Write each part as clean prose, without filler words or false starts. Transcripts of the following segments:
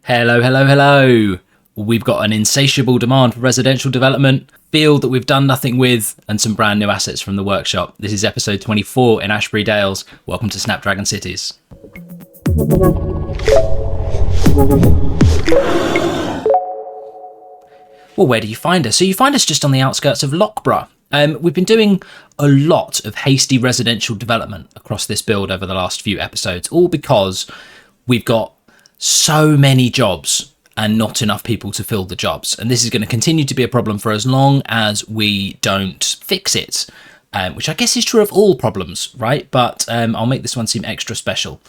Hello, hello, hello. We've got an insatiable demand for residential development, field that we've done nothing with, and some brand new assets from the workshop. This is episode 24 in Ashbury Dales. Welcome to Snapdragon Cities. Well, where do you find us? So you find us just on the outskirts of Loughborough. We've been doing a lot of hasty residential development across this build over the last few episodes, all because we've got so many jobs and not enough people to fill the jobs. And this is going to continue to be a problem for as long as we don't fix it, which I guess is true of all problems, right? But I'll make this one seem extra special.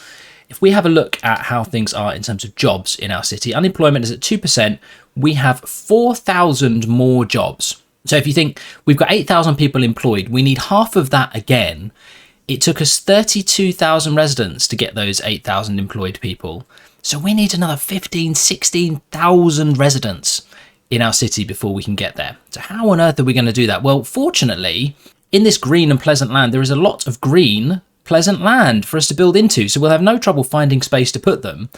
If we have a look at how things are in terms of jobs in our city, unemployment is at 2%. We have 4,000 more jobs. So if you think we've got 8,000 people employed, we need half of that again. It took us 32,000 residents to get those 8,000 employed people. So we need another 16,000 residents in our city before we can get there. So how on earth are we going to do that? Well, fortunately, in this green and pleasant land, there is a lot of green, pleasant land for us to build into. So we'll have no trouble finding space to put them.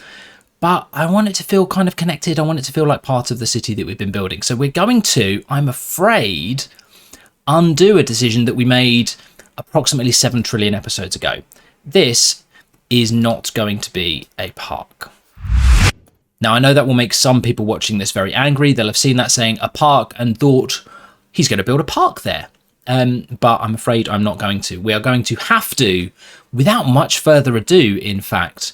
But I want it to feel kind of connected. I want it to feel like part of the city that we've been building. So we're going to, I'm afraid, undo a decision that we made approximately 7 trillion episodes ago. This is not going to be a park. Now, I know that will make some people watching this very angry. They'll have seen that saying a park and thought he's going to build a park there. But I'm afraid I'm not going to. We are going to have to, without much further ado, in fact,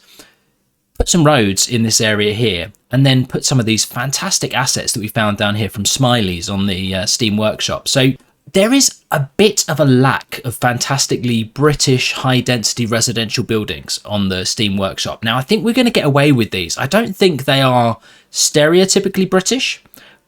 put some roads in this area here and then put some of these fantastic assets that we found down here from Smiley's on the Steam Workshop. So there is a bit of a lack of fantastically British high-density residential buildings on the Steam Workshop. Now, I think we're going to get away with these. I don't think they are stereotypically British,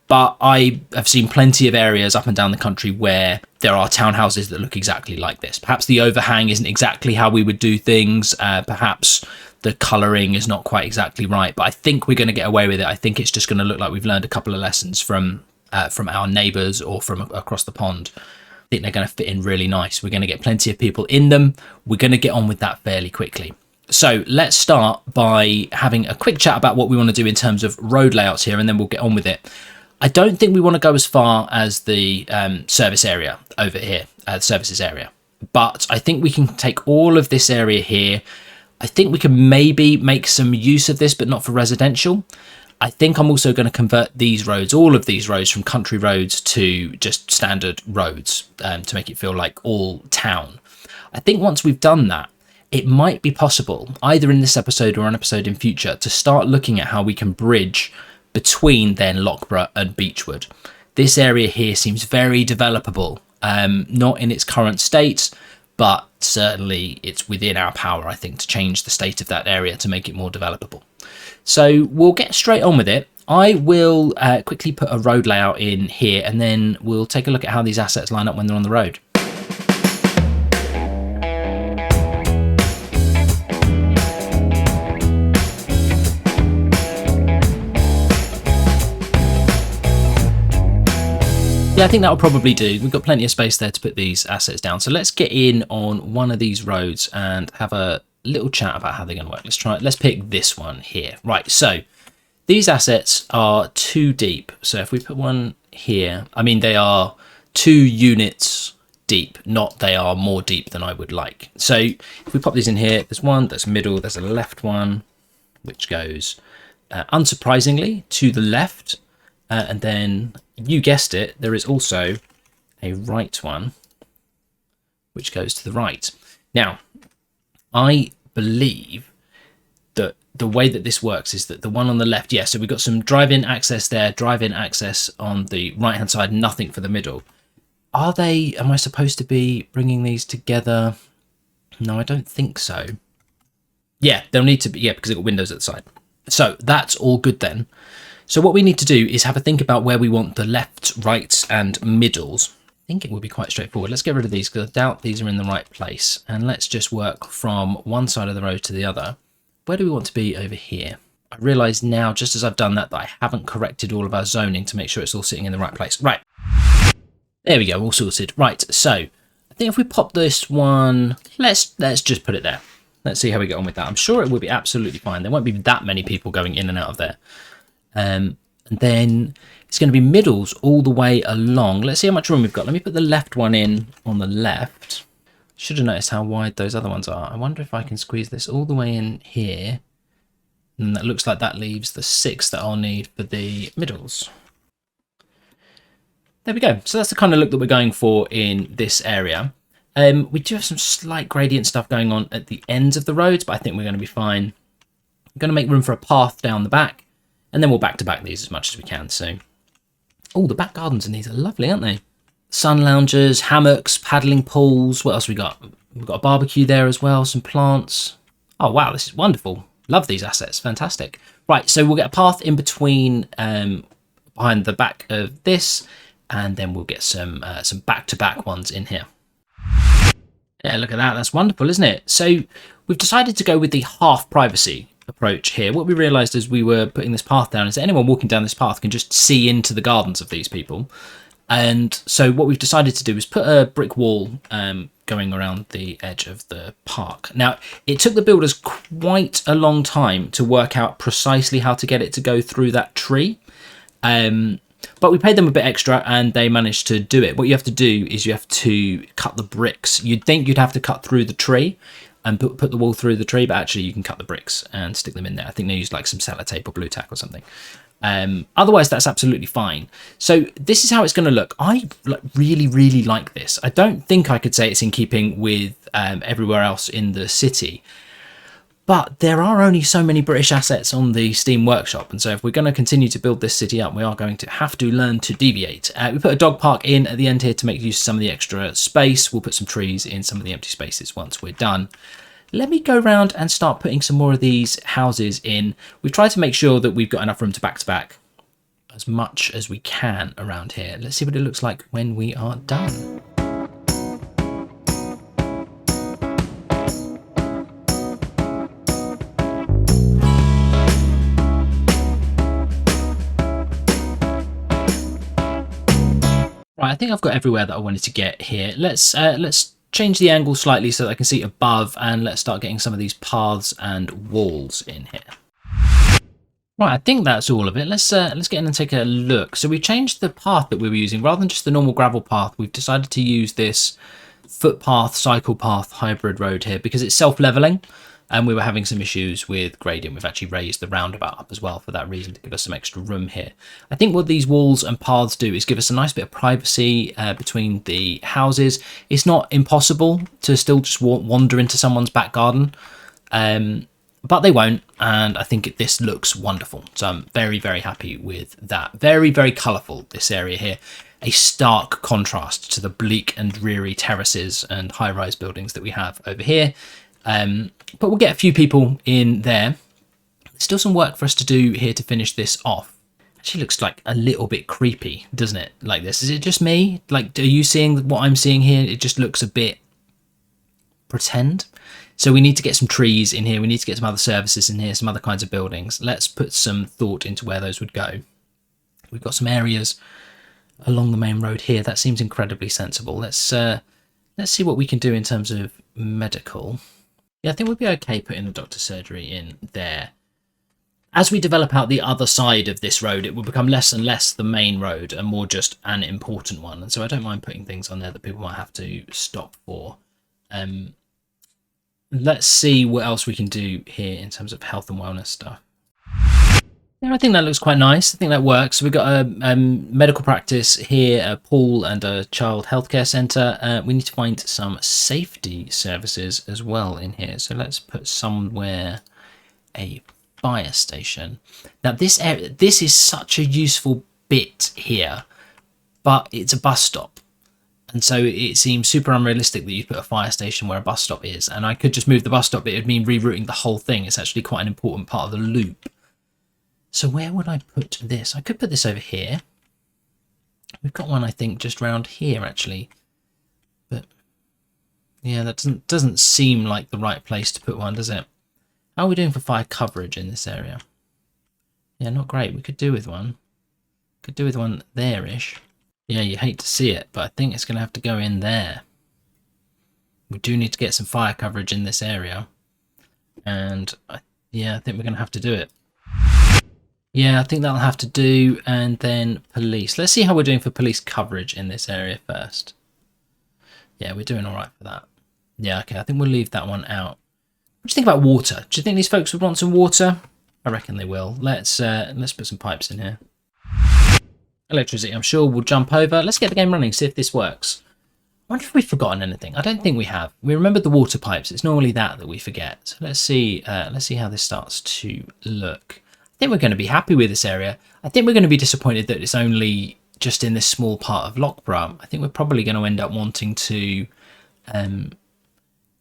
but I have seen plenty of areas up and down the country where there are townhouses that look exactly like this. Perhaps the overhang isn't exactly how we would do things. Perhaps the colouring is not quite exactly right, but I think we're going to get away with it. I think it's just going to look like we've learned a couple of lessons from our neighbours or from across the pond. I think they're going to fit in really nice. We're going to get plenty of people in them. We're going to get on with that fairly quickly. So let's start by having a quick chat about what we want to do in terms of road layouts here, and then we'll get on with it. I don't think we want to go as far as the service area over here, the services area, but I think we can take all of this area here. I think we can maybe make some use of this, but not for residential. I think I'm also going to convert these roads, all of these roads, from country roads to just standard roads to make it feel like all town. I think once we've done that, it might be possible, either in this episode or an episode in future, to start looking at how we can bridge between then Loughborough and Beechwood. This area here seems very developable, not in its current state, but certainly it's within our power, I think, to change the state of that area to make it more developable. So we'll get straight on with it. I will quickly put a road layout in here, and then we'll take a look at how these assets line up when they're on the road. Yeah, I think that'll probably do. We've got plenty of space there to put these assets down. So let's get in on one of these roads and have a little chat about how they're going to work. Let's pick this one here. Right, so these assets are 2 deep. So if we put one here, I mean, they are 2 units deep, not they are more deep than I would like. So if we pop these in here, there's one, there's middle, there's a left one, which goes, unsurprisingly, to the left. And then, you guessed it, there is also a right one, which goes to the right. Now, I believe that the way that this works is that the one on the left, yeah, so we've got some drive-in access there, drive-in access on the right-hand side, nothing for the middle. Am I supposed to be bringing these together? No, I don't think so. Yeah, they'll need to be, yeah, because they've got windows at the side. So that's all good then. So what we need to do is have a think about where we want the lefts, rights and middles. I think it will be quite straightforward. Let's get rid of these because I doubt these are in the right place. And let's just work from one side of the road to the other. Where do we want to be over here? I realise now, just as I've done that, that I haven't corrected all of our zoning to make sure it's all sitting in the right place. Right. There we go, all sorted. Right, so I think if we pop this one, let's just put it there. Let's see how we get on with that. I'm sure it will be absolutely fine. There won't be that many people going in and out of there. And then it's going to be middles all the way along. Let's see how much room we've got. Let me put the left one in on the left. Should have noticed how wide those other ones are. I wonder if I can squeeze this all the way in here. And that looks like that leaves the 6 that I'll need for the middles. There we go. So that's the kind of look that we're going for in this area. We do have some slight gradient stuff going on at the ends of the roads, but I think we're going to be fine. We're going to make room for a path down the back, and then we'll back-to-back these as much as we can. So, oh, the back gardens in these are lovely, aren't they? Sun loungers, hammocks, paddling pools. What else we got? We've got a barbecue there as well, some plants. Oh, wow, this is wonderful. Love these assets. Fantastic. Right, so we'll get a path in between behind the back of this, and then we'll get some back-to-back ones in here. Yeah, look at that. That's wonderful, isn't it? So we've decided to go with the half privacy approach here. What we realized as we were putting this path down is that anyone walking down this path can just see into the gardens of these people. And so what we've decided to do is put a brick wall going around the edge of the park. Now, it took the builders quite a long time to work out precisely how to get it to go through that tree. But we paid them a bit extra and they managed to do it. What you have to do is you have to cut the bricks. You'd think you'd have to cut through the tree and put the wall through the tree, but actually you can cut the bricks and stick them in there. I think they used like some sellotape or blue tack or something. Otherwise, that's absolutely fine. So this is how it's going to look. I really, really like this. I don't think I could say it's in keeping with everywhere else in the city. But there are only so many British assets on the Steam Workshop, and so if we're going to continue to build this city up, we are going to have to learn to deviate. We put a dog park in at the end here to make use of some of the extra space. We'll put some trees in some of the empty spaces once we're done. Let me go around and start putting some more of these houses in. We've tried to make sure that we've got enough room to back as much as we can around here. Let's see what it looks like when we are done. Right, I think I've got everywhere that I wanted to get here. Let's change the angle slightly so that I can see above, and let's start getting some of these paths and walls in here. Right, I think that's all of it. Let's get in and take a look. So we've changed the path that we were using. Rather than just the normal gravel path, we've decided to use this footpath, cycle path hybrid road here because it's self-leveling. And we were having some issues with gradient. We've actually raised the roundabout up as well for that reason, to give us some extra room here. I think what these walls and paths do is give us a nice bit of privacy between the houses. It's not impossible to still just wander into someone's back garden, but they won't. And I think this looks wonderful. So I'm very, very happy with that. Very, very colourful, this area here. A stark contrast to the bleak and dreary terraces and high-rise buildings that we have over here. But we'll get a few people in there. There's still some work for us to do here to finish this off. Actually looks like a little bit creepy, doesn't it? Like this. Is it just me? Like, are you seeing what I'm seeing here? It just looks a bit pretend. So we need to get some trees in here. We need to get some other services in here, some other kinds of buildings. Let's put some thought into where those would go. We've got some areas along the main road here. That seems incredibly sensible. Let's see what we can do in terms of medical. Yeah, I think we'll be okay putting the doctor's surgery in there. As we develop out the other side of this road, it will become less and less the main road and more just an important one. And so I don't mind putting things on there that people might have to stop for. Let's see what else we can do here in terms of health and wellness stuff. Yeah, I think that looks quite nice. I think that works. We've got a medical practice here, a pool and a child healthcare centre. We need to find some safety services as well in here. So let's put somewhere a fire station. Now this area, this is such a useful bit here, but it's a bus stop. And so it seems super unrealistic that you put a fire station where a bus stop is. And I could just move the bus stop, but it would mean rerouting the whole thing. It's actually quite an important part of the loop. So where would I put this? I could put this over here. We've got one, I think, just round here, actually. But yeah, that doesn't seem like the right place to put one, does it? How are we doing for fire coverage in this area? Yeah, not great. We could do with one. Could do with one there-ish. Yeah, you hate to see it, but I think it's going to have to go in there. We do need to get some fire coverage in this area. And yeah, I think we're going to have to do it. Yeah, I think that'll have to do. And then police. Let's see how we're doing for police coverage in this area first. Yeah, we're doing all right for that. Yeah, okay, I think we'll leave that one out. What do you think about water? Do you think these folks would want some water? I reckon they will. Let's put some pipes in here. Electricity, I'm sure we'll jump over. Let's get the game running, see if this works. I wonder if we've forgotten anything. I don't think we have. We remembered the water pipes. It's normally that we forget. So let's see how this starts to look. I think we're going to be happy with this area. I think we're going to be disappointed that it's only just in this small part of Loughborough. I think we're probably going to end up wanting to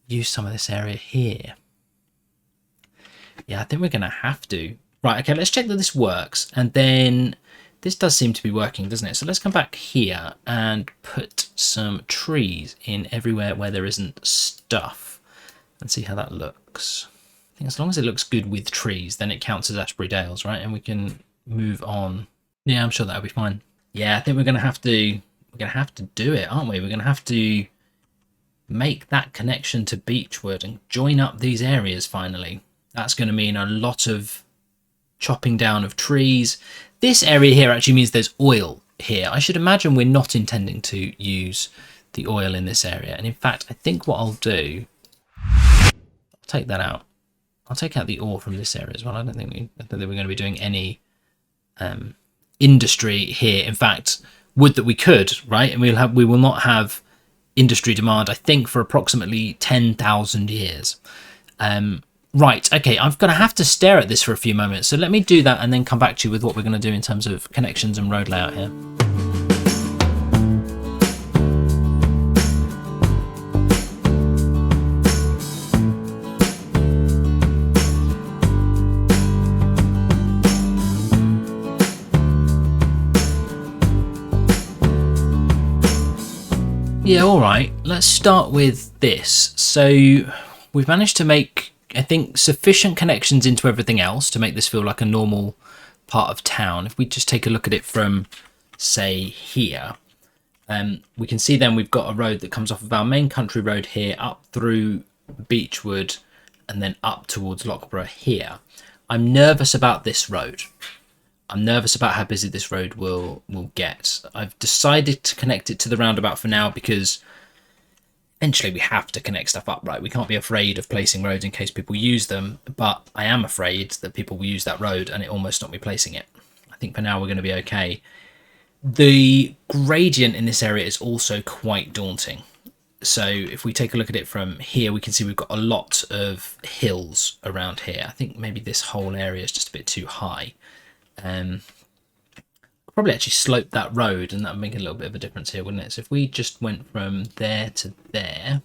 use some of this area here. Yeah, I think we're going to have to. Right, okay, let's check that this works. And then this does seem to be working, doesn't it? So let's come back here and put some trees in everywhere where there isn't stuff and see how that looks. I think as long as it looks good with trees, then it counts as Ashbury Dales, right? And we can move on. Yeah, I'm sure that'll be fine. Yeah, I think we're going to have to do it, aren't we? We're going to have to make that connection to Beechwood and join up these areas finally. That's going to mean a lot of chopping down of trees. This area here actually means there's oil here. I should imagine we're not intending to use the oil in this area. And in fact, I think what I'll do, I'll take that out. I'll take out the ore from this area as well. I don't think we're going to be doing any industry here. In fact, would that we could, right? And we will not have industry demand, I think, for approximately 10,000 years. Right, okay, I'm going to have to stare at this for a few moments. So let me do that and then come back to you with what we're going to do in terms of connections and road layout here. Yeah, all right, let's start with this. So we've managed to make, I think, sufficient connections into everything else to make this feel like a normal part of town. If we just take a look at it from, say, here, we can see then we've got a road that comes off of our main country road here, up through Beechwood, and then up towards Loughborough here. I'm nervous about this road. I'm nervous about how busy this road will get. I've decided to connect it to the roundabout for now because eventually we have to connect stuff up, right? We can't be afraid of placing roads in case people use them, but I am afraid that people will use that road and it almost stop me placing it. I think for now we're going to be okay. The gradient in this area is also quite daunting. So if we take a look at it from here, we can see we've got a lot of hills around here. I think maybe this whole area is just a bit too high. Probably actually slope that road and that would make a little bit of a difference here, wouldn't it? So if we just went from there to there,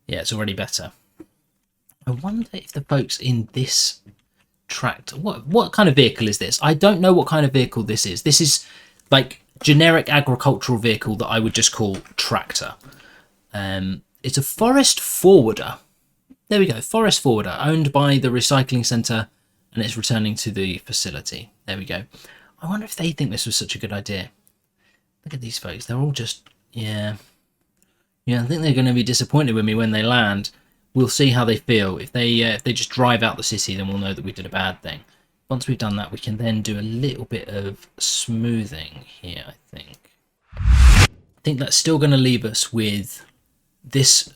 yeah, it's already better. I wonder if the folks in this tractor, what kind of vehicle is this? I don't know what kind of vehicle this is. This is like generic agricultural vehicle that I would just call tractor. It's a forest forwarder. There we go, forest forwarder, owned by the recycling centre, and it's returning to the facility. There we go. I wonder if they think this was such a good idea. Look at these folks. They're all just, yeah. I think they're going to be disappointed with me when they land. We'll see how they feel. If they just drive out the city, then we'll know that we did a bad thing. Once we've done that, we can then do a little bit of smoothing here, I think. I think that's still going to leave us with this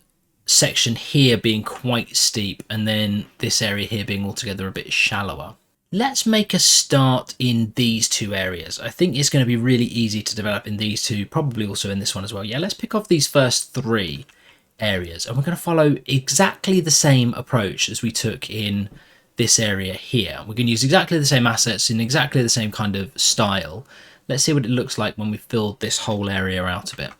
section here being quite steep and then this area here being altogether a bit shallower. Let's make a start in these two areas. I think it's going to be really easy to develop in these two, probably also in this one as well. Yeah, let's pick off these first three areas and we're going to follow exactly the same approach as we took in this area here. We're going to use exactly the same assets in exactly the same kind of style. Let's see what it looks like when we filled this whole area out a bit.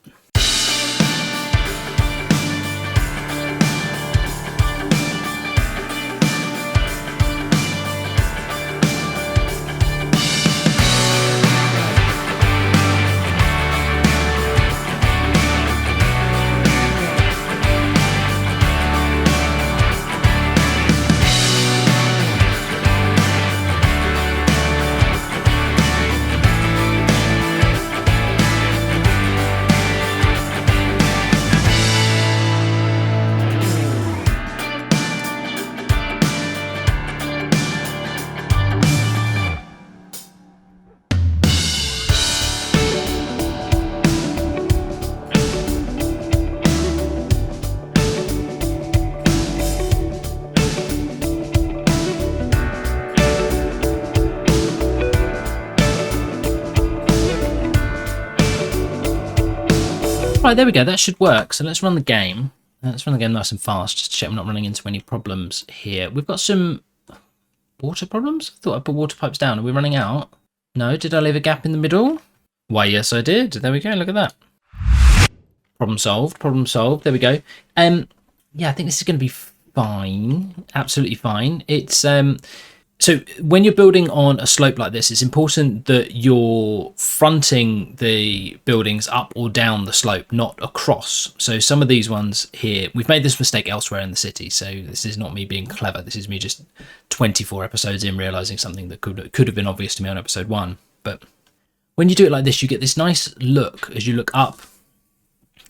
right, there we go. That should work. So let's run the game. Let's run the game nice and fast, just to check I'm not running into any problems here. We've got some water problems. I thought I put water pipes down. Are we running out? No. Did I leave a gap in the middle? Why, yes, I did. There we go. Look at that. Problem solved. Problem solved. There we go. Yeah, I think this is going to be fine. Absolutely fine. It's so when you're building on a slope like this, it's important that you're fronting the buildings up or down the slope, not across. So some of these ones here, we've made this mistake elsewhere in the city. So this is not me being clever. This is me just 24 episodes in realizing something that could have been obvious to me on episode 1. But when you do it like this, you get this nice look as you look up,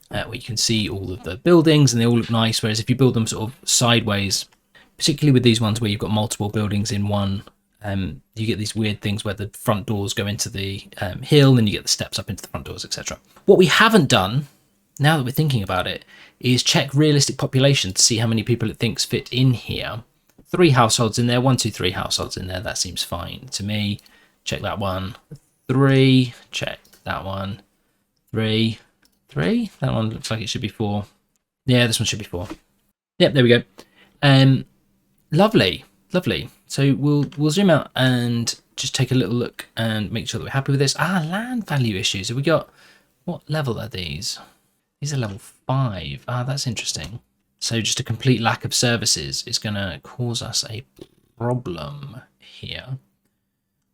where you can see all of the buildings and they all look nice. Whereas if you build them sort of sideways, particularly with these ones where you've got multiple buildings in one, you get these weird things where the front doors go into the hill and you get the steps up into the front doors, etc. What we haven't done, now that we're thinking about it, is check realistic population to see how many people it thinks fit in here. 3 households in there, 1, 2, 3 households in there. That seems fine to me. Check that one. 3. Check that one. 3. 3. That one looks like it should be 4. Yeah, this one should be 4. Yep, there we go. Lovely. So we'll zoom out and just take a little look and make sure that we're happy with this. Land value issues. Have we got, what level are these? These are level 5. That's interesting. So just a complete lack of services is going to cause us a problem here.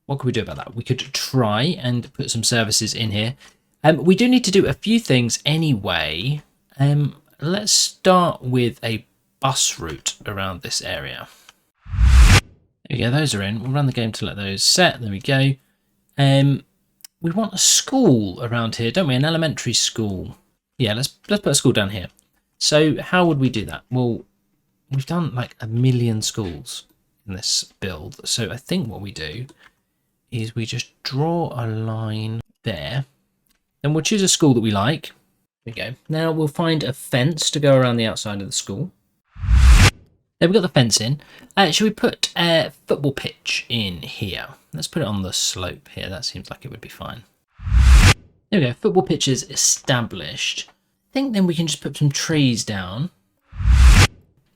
What could we do about that? We could try and put some services in here. We do need to do a few things anyway. Let's start with a bus route around this area. There we go, those are in. We'll run the game to let those set. There we go. We want a school around here, don't we? An elementary school. Yeah, let's put a school down here. So how would we do that? Well, we've done like 1 million schools in this build. So I think what we do is we just draw a line there. Then we'll choose a school that we like. There we go. Now we'll find a fence to go around the outside of the school. There, we've got the fence in. Should we put a football pitch in here? Let's put it on the slope here. That seems like it would be fine. There we go. Football pitch is established. I think then we can just put some trees down.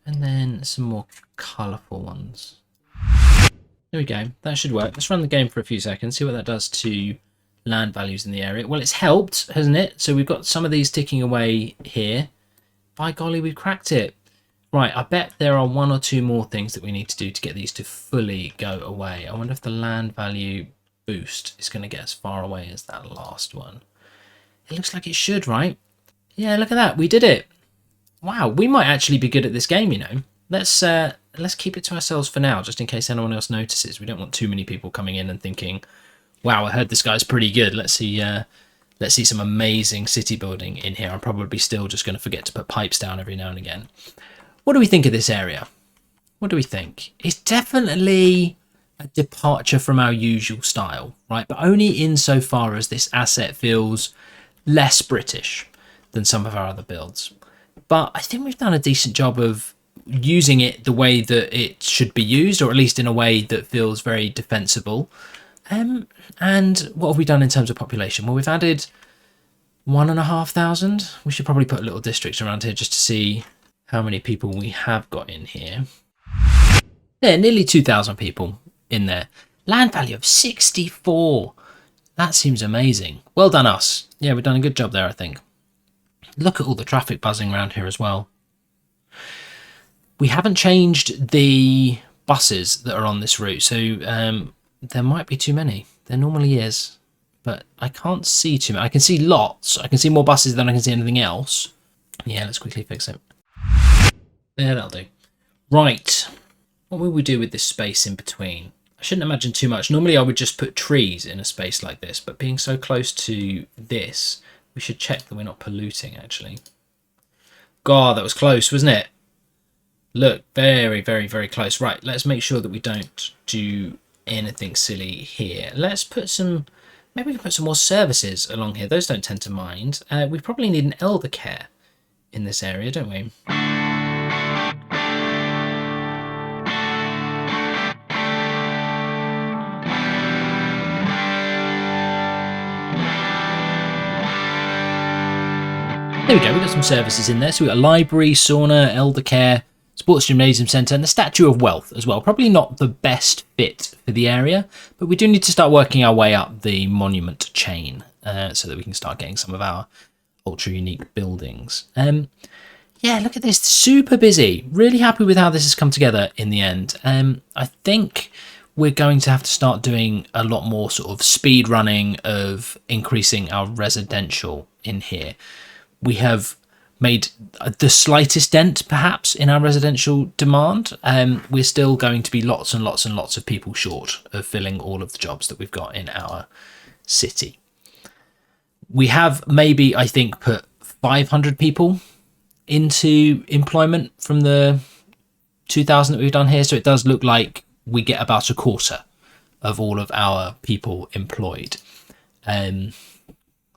And then some more colourful ones. There we go. That should work. Let's run the game for a few seconds, see what that does to land values in the area. Well, it's helped, hasn't it? So we've got some of these ticking away here. By golly, we've cracked it. Right, I bet there are 1 or 2 more things that we need to do to get these to fully go away. I wonder if the land value boost is going to get as far away as that last one. It looks like it should, right? Yeah, look at that. We did it. Wow, we might actually be good at this game, you know. Let's keep it to ourselves for now, just in case anyone else notices. We don't want too many people coming in and thinking, wow, I heard this guy's pretty good. Let's see some amazing city building in here. I'm probably still just going to forget to put pipes down every now and again. What do we think of this area? What do we think? It's definitely a departure from our usual style, right? But only insofar as this asset feels less British than some of our other builds. But I think we've done a decent job of using it the way that it should be used, or at least in a way that feels very defensible. And what have we done in terms of population? Well, we've added 1,500. We should probably put a little district around here just to see how many people we have got in here. Yeah, nearly 2,000 people in there. Land value of 64. That seems amazing. Well done us. Yeah, we've done a good job there, I think. Look at all the traffic buzzing around here as well. We haven't changed the buses that are on this route, so there might be too many. There normally is, but I can't see too many. I can see lots. I can see more buses than I can see anything else. Yeah, let's quickly fix it. Yeah, that'll do. Right. What will we do with this space in between? I shouldn't imagine too much. Normally I would just put trees in a space like this, but being so close to this, we should check that we're not polluting, actually. God, that was close, wasn't it? Look, very, very, very close. Right, let's make sure that we don't do anything silly here. Let's put some, maybe we can put some more services along here. Those don't tend to mind. We probably need an elder care in this area, don't we? There we go, we've got some services in there. So we've got a library, sauna, elder care, sports gymnasium centre, and the Statue of Wealth as well. Probably not the best fit for the area, but we do need to start working our way up the monument chain so that we can start getting some of our ultra unique buildings. Yeah, look at this, super busy. Really happy with how this has come together in the end. I think we're going to have to start doing a lot more sort of speed running of increasing our residential in here. We have made the slightest dent perhaps in our residential demand. We're still going to be lots and lots and lots of people short of filling all of the jobs that we've got in our city. We have maybe, I think, put 500 people into employment from the 2,000 that we've done here. So it does look like we get about a quarter of all of our people employed.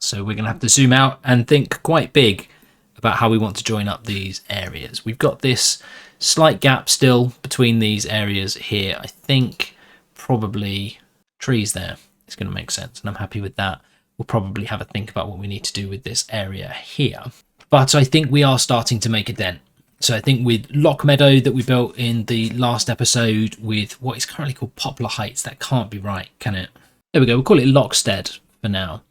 So we're going to have to zoom out and think quite big about how we want to join up these areas. We've got this slight gap still between these areas here. I think probably trees there is going to make sense, and I'm happy with that. We'll probably have a think about what we need to do with this area here. But I think we are starting to make a dent. So I think with Lock Meadow that we built in the last episode with what is currently called Poplar Heights, that can't be right, can it? There we go, we'll call it Lockstead for now.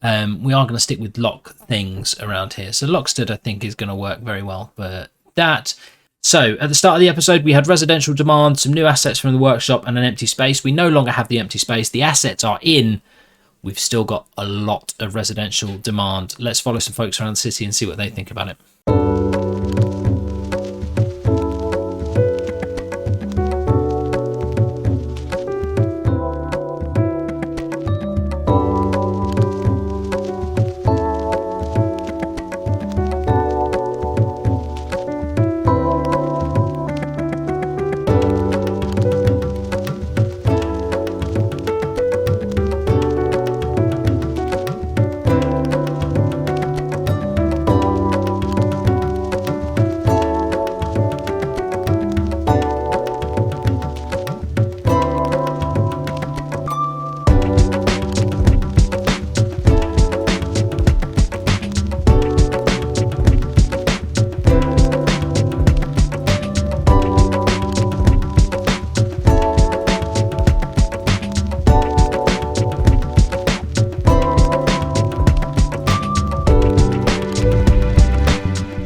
We are going to stick with lock things around here. So Lockstead, I think, is going to work very well for that. So at the start of the episode, we had residential demand, some new assets from the workshop, and an empty space. We no longer have the empty space. The assets are in. We've still got a lot of residential demand. Let's follow some folks around the city and see what they think about it.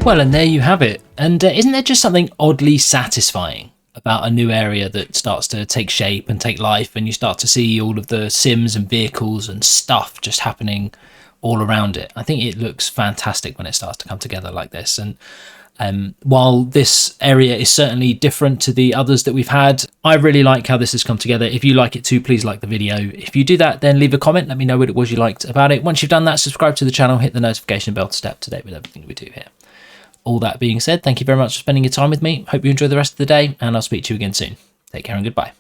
Well, and there you have it. And isn't there just something oddly satisfying about a new area that starts to take shape and take life, and you start to see all of the sims and vehicles and stuff just happening all around it? I think it looks fantastic when it starts to come together like this. And while this area is certainly different to the others that we've had, I really like how this has come together. If you like it too, please like the video. If you do that, then leave a comment. Let me know what it was you liked about it. Once you've done that, subscribe to the channel, hit the notification bell to stay up to date with everything we do here. All that being said, thank you very much for spending your time with me. Hope you enjoy the rest of the day, and I'll speak to you again soon. Take care and goodbye.